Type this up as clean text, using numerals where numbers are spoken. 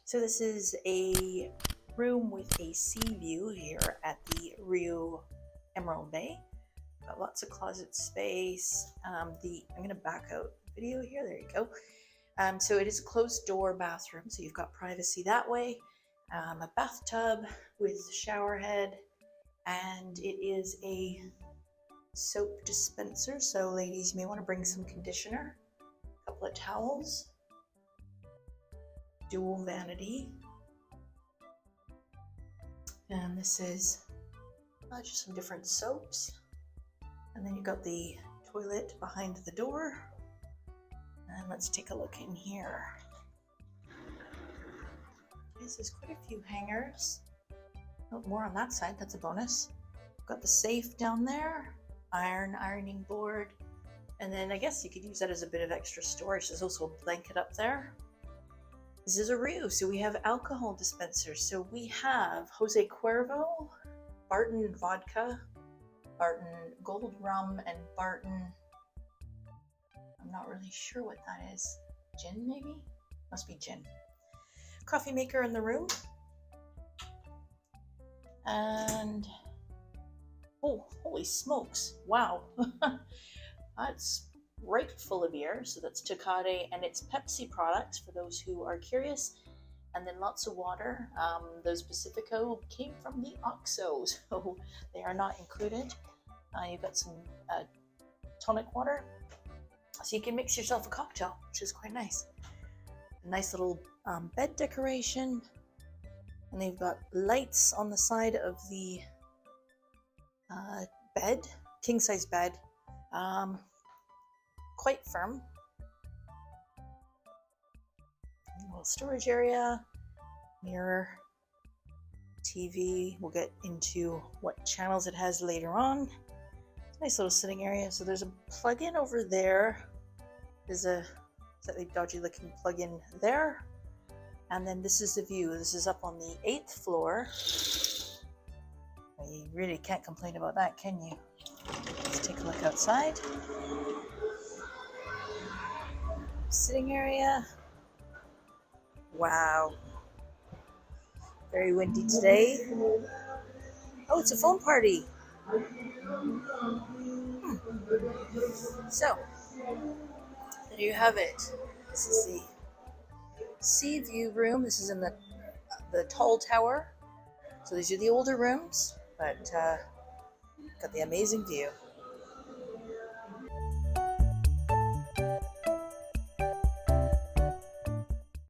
So this is a room with a sea view here at the Riu Emerald Bay. Got lots of closet space. I'm going to back out the video here. There you go. So it is a closed door bathroom, so you've got privacy that way. A bathtub with shower head, and it is a soap dispenser. So ladies, you may want to bring some conditioner, a couple of towels, dual vanity, and this is just some different soaps. And then you've got the toilet behind the door. And let's take a look in here. This is quite a few hangers. Oh, more on that side, that's a bonus. Got the safe down there, ironing board, and then I guess you could use that as a bit of extra storage. There's also a blanket up there. This is a Riu, so we have alcohol dispensers. So we have Jose Cuervo, Barton vodka, Barton gold rum, and Barton, I'm not really sure what that is. Gin, maybe? Must be gin. Coffee maker in the room. And, oh, holy smokes. Wow. That's right full of beer. So that's 𝖳, and it's Pepsi products for those who are curious. And then lots of water. Those Pacifico came from the OXXO, so they are not included. You've got some tonic water. So you can mix yourself a cocktail, which is quite nice. A nice little bed decoration. And they've got lights on the side of the bed, king size bed. Quite firm. A little storage area, mirror, TV. We'll get into what channels it has later on. Nice little sitting area. So there's a plug-in over there. There's a slightly dodgy looking plug-in there. And then this is the view. This is up on the 8th floor. You really can't complain about that, can you? Let's take a look outside. Sitting area. Wow. Very windy today. Oh, it's a foam party. So, there you have it. This is the sea view room. This is in the tall tower. So these are the older rooms, but got the amazing view.